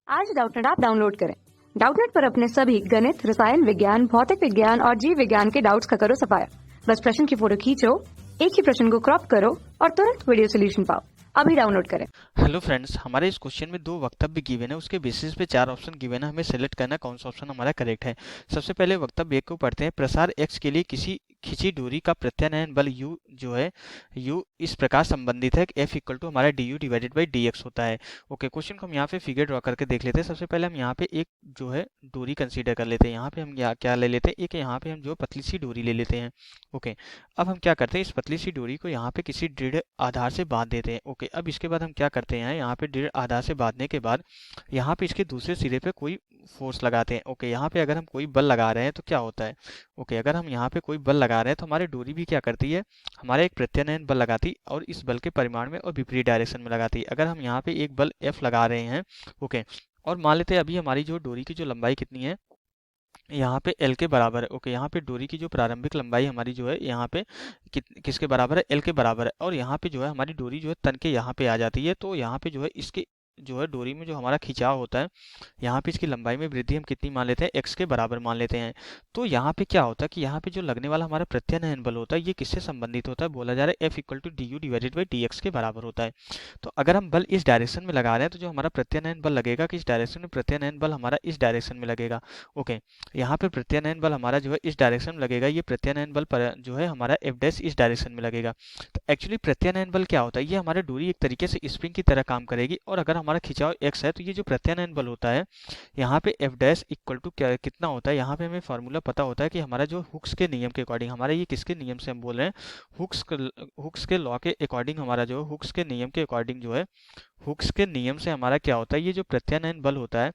आज Doubtnut app download करें। Doubtnut पर अपने सभी गणित, रसायन विज्ञान, भौतिक विज्ञान और जीव विज्ञान के डाउट्स का करो सफाया। बस प्रश्न की फोटो खींचो, एक ही प्रश्न को क्रॉप करो और तुरंत वीडियो सोल्यूशन पाओ। अभी डाउनलोड करें। हेलो फ्रेंड्स, हमारे इस क्वेश्चन में दो वक्तव्य गिवन है, उसके बेसिस पे चार ऑप्शन गिवन है। हमें सेलेक्ट करना है कौन सा ऑप्शन हमारा करेक्ट है। सबसे पहले वक्तव्य एक को पढ़ते हैं। प्रसार x के लिए किसी खिंची दूरी का प्रत्यानयन बल u जो है u इस प्रकार संबंधित है कि F इक्वल टू हमारा du डिवाइडेड बाई dx होता है। ओके, क्वेश्चन को हम यहाँ पे फिगर ड्रॉ करके देख लेते हैं। सबसे पहले हम यहाँ पे एक जो है दूरी कंसीडर कर लेते हैं। यहाँ पे हम क्या ले लेते हैं, एक यहाँ पे हम जो पतली सी दूरी ले लेते हैं। ओके, अब हम क्या करते हैं, इस पतली सी दूरी को यहाँ पे किसी दृढ़ आधार से बांध देते हैं। ओके, अब इसके बाद हम क्या करते हैं, यहाँ पे दृढ़ आधार से बांधने के बाद यहाँ पे इसके दूसरे सिरे पे कोई फोर्स लगाते हैं। ओके, यहाँ पे अगर हम कोई बल लगा रहे हैं तो क्या होता है। ओके, अगर हम यहाँ पे कोई बल लगा रहे हैं तो हमारी डोरी भी क्या करती है, हमारे एक प्रत्यानयन बल लगाती है और इस बल के परिमाण में और विपरीत डायरेक्शन में लगाती है। अगर हम यहाँ पे एक बल F लगा रहे हैं, ओके, और मान लेते हैं अभी हमारी जो डोरी की जो लंबाई कितनी है, यहाँ पे L के बराबर है। ओके, यहाँ पे डोरी की जो प्रारंभिक लंबाई हमारी जो है यहाँ पे किसके बराबर है, L के बराबर है। और यहाँ पे जो है हमारी डोरी जो है तन के यहाँ पे आ जाती है। तो यहाँ पे जो है इसके जो है डोरी में जो हमारा खिंचाव होता है, यहाँ पे इसकी लंबाई में वृद्धि हम कितनी मान लेते हैं, x के बराबर मान लेते हैं। तो यहाँ पे क्या होता है कि यहाँ पे जो लगने वाला हमारा प्रत्यानयन बल होता है, ये किससे संबंधित होता है, बोला जा रहा है F equal to D you divided by D x के बराबर होता है। तो अगर हम बल इस डायरेक्शन में लगा रहे हैं तो जो हमारा प्रत्यानयन बल लगेगा कि इस डायरेक्शन में प्रत्यानयन बल हमारा इस डायरेक्शन में लगेगा। ओके, यहाँ पे प्रत्यानयन बल हमारा जो है इस डायरेक्शन में लगेगा, ये प्रत्यानयन बल पर जो है हमारा F डैश इस डायरेक्शन में लगेगा। तो एक्चुअली प्रत्यानयन बल क्या होता है, ये हमारे डोरी एक तरीके से स्प्रिंग की तरह काम करेगी। और अगर हमारा खिंचाव x है तो ये जो प्रत्यानयन बल होता है यहाँ पे F डैश इक्वल टू क्या कितना होता है, यहाँ पे हमें फॉर्मूला पता होता है कि हमारा जो हुक्स के नियम के अकॉर्डिंग, हमारा ये किसके नियम से हम बोल रहे हैं, हुक्स के लॉ के अकॉर्डिंग, हमारा जो हुक्स के नियम के अकॉर्डिंग जो है, हुक्स के नियम से हमारा क्या होता है, ये जो प्रत्यानयन बल होता है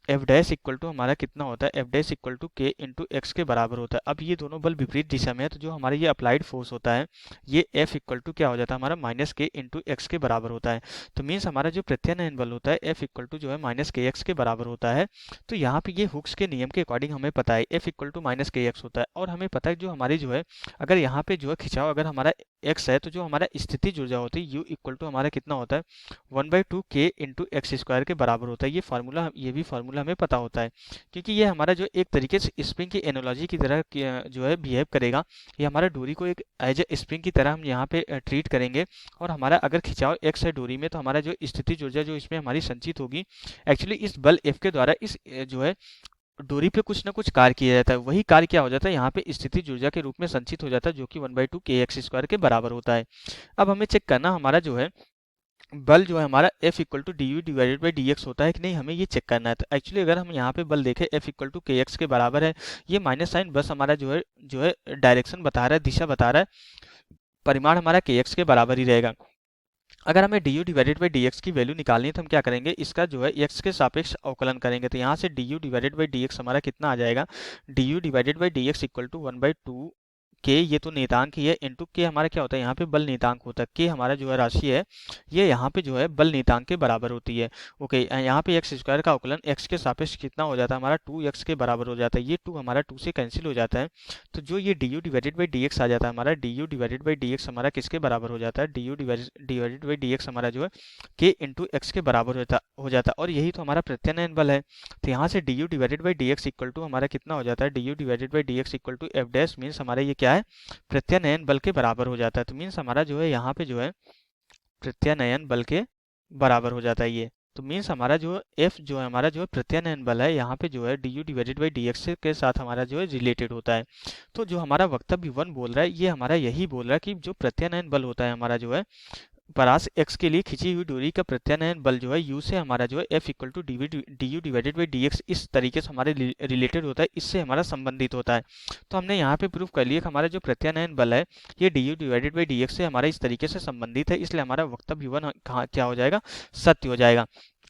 F डैश इक्वल टू हमारा कितना होता है, F dash equal to K into X के बराबर होता है। अब ये दोनों बल विपरीत दिशा में है, तो जो हमारा ये अप्लाइड फोर्स होता है, ये F इक्वल टू क्या हो जाता है हमारा माइनस के इंटू एक्स के बराबर होता है। तो मीन्स हमारा जो प्रत्यानयन बल होता है F इक्वल टू जो है माइनस के एक्स के बराबर होता है। तो यहाँ पे ये हुक्स के नियम के अकॉर्डिंग हमें पता है F इक्वल टू माइनस के एक्स होता है। और हमें पता है जो हमारी जो है, अगर यहाँ पे जो है खिंचाव अगर हमारा x है तो जो हमारा स्थितिज ऊर्जा होती है U इक्वल टू हमारा कितना होता है 1/2 k इंटू एक्स स्क्वायर के बराबर होता है। ये भी फार्मूला हमें पता होता है, क्योंकि ये हमारा जो एक तरीके से स्प्रिंग की एनोलॉजी की तरह जो है बिहेव करेगा। ये हमारा डोरी को एक एज ए स्प्रिंग की तरह हम यहाँ पे ट्रीट करेंगे। और हमारा अगर खिंचाव x है डोरी में, तो हमारा जो स्थितिज ऊर्जा जो इसमें हमारी संचित होगी, एक्चुअली इस बल F के द्वारा इस जो है डोरी पे कुछ ना कुछ कार्य किया जाता है। वही कार्य क्या हो जाता है, यहाँ पे स्थितिज ऊर्जा के रूप में संचित हो जाता है, जो कि 1/2 के एक्स स्क्वायर के बराबर होता है। अब हमें चेक करना हमारा जो है बल जो है हमारा F equal to D you divided by D X होता है कि नहीं, हमें ये चेक करना है। तो एक्चुअली अगर हम यहाँ पे बल देखें F इक्वल टू के एक्स के बराबर है, ये माइनस साइन बस हमारा जो है डायरेक्शन बता रहा है, दिशा बता रहा है, परिमाण हमारा के एक्स के बराबर ही रहेगा। अगर हमें D you divided by D x की वैल्यू निकालनी है तो हम क्या करेंगे, इसका जो है एक्स के सापेक्ष अवकलन करेंगे। तो यहाँ से D you divided by D X हमारा कितना आ जाएगा, D you divided by D X equal to 1/2 के, ये तो नियतांक ही है, इंटू के हमारा क्या होता है, यहाँ पे बल नियतांक होता है। के हमारा जो है राशि है, ये यहाँ पे जो है बल नियतांक के बराबर होती है। ओके, यहाँ पे एक्स स्क्वायर का अवकलन एक्स के सापेक्ष कितना हो जाता है हमारा 2x के बराबर हो जाता है। ये 2 हमारा 2 से कैंसिल हो जाता है। तो जो ये D you divided by D X आ जाता है हमारा, D you divided by D X हमारा किसके बराबर हो जाता है, D you divided by D X हमारा जो है के इंटू एक्स के बराबर हो जाता है। और यही तो हमारा प्रत्यानयन बल है। तो यहाँ से D you divided by D X equal to हमारा कितना हो जाता है, D you divided by D X equal to F dash, means हमारा ये क्या है, प्रत्यानयन बल के बराबर हो जाता है। तो मीन्स हमारा जो है यहाँ पे जो है प्रत्यानयन बल के बराबर हो जाता है ये। तो मीन्स हमारा जो F जो है हमारा जो है प्रत्यानयन बल है, यहाँ पे जो है D you divided by D x के साथ हमारा जो है रिलेटेड होता है। तो जो हमारा वक्तव्य 1 बोल रहा है, ये हमारा यही बोल रहा है कि जो प्रत्यानयन बल होता है हमारा जो है परास x के लिए खिंची हुई दूरी का प्रत्यानयन बल जो है u से हमारा जो है F equal to D you divided by D X इस तरीके से हमारे रिलेटेड होता है, इससे हमारा संबंधित होता है। तो हमने यहाँ पे प्रूफ कर लिया कि हमारा जो प्रत्यानयन बल है ये D you divided by D x से हमारा इस तरीके से संबंधित है, इसलिए हमारा वक्तव्य 1 क्या हो जाएगा, सत्य हो जाएगा।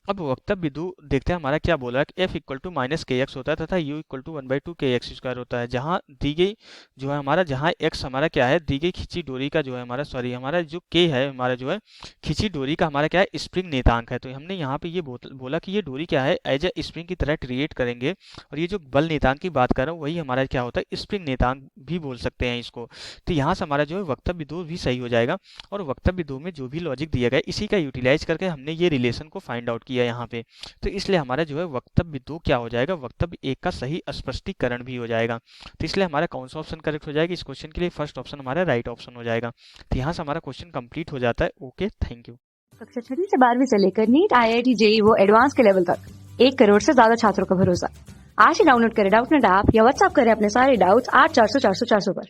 अब वक्तव्य 2 देखते हैं हमारा क्या बोल रहा है कि F इक्वल टू माइनस के एक्स होता है तथा U इक्वल टू 1/2 के एक्स स्क्वायर होता है। जहाँ दी गई जो है हमारा, जहाँ x हमारा क्या है, दी गई खिंची डोरी का जो है हमारा, सॉरी हमारा जो k है हमारा जो है खिंची डोरी का हमारा क्या है, स्प्रिंग नियतांक है। तो हमने यहाँ पे ये बोला कि ये डोरी क्या है, एज ए स्प्रिंग की तरह ट्रीट करेंगे। और ये जो बल नियतांक की बात कर रहा हूँ वही हमारा क्या होता है, स्प्रिंग नियतांक भी बोल सकते हैं इसको। तो यहाँ से हमारा जो है वक्तव्य 2 भी सही हो जाएगा। और वक्तव्य 2 में जो भी लॉजिक दिया गया इसी का यूटिलाइज करके हमने ये रिलेशन को फाइंड आउट किया। किया यहाँ पे, तो इसलिए हमारा जो है वक्तव्य 2 क्या हो जाएगा, वक्तव्य 1 का सही स्पष्टीकरण भी हो जाएगा। तो इसलिए हमारा कौन सा ऑप्शन करेक्ट हो जाएगा इस क्वेश्चन के लिए, फर्स्ट ऑप्शन हमारा राइट ऑप्शन हो जाएगा। तो यहाँ से हमारा क्वेश्चन कंप्लीट हो जाता है। Okay, thank you. कक्षा 6वीं से 12वीं से लेकर नीट, IIT, JEE वो एडवांस के लेवल तक 1 करोड़ से ज्यादा छात्रों का भरोसा। आज ही डाउनलोड करें डाउटनेट ऐप या व्हाट्सएप करें अपने सारे डाउट्स 8400 400 400 पर।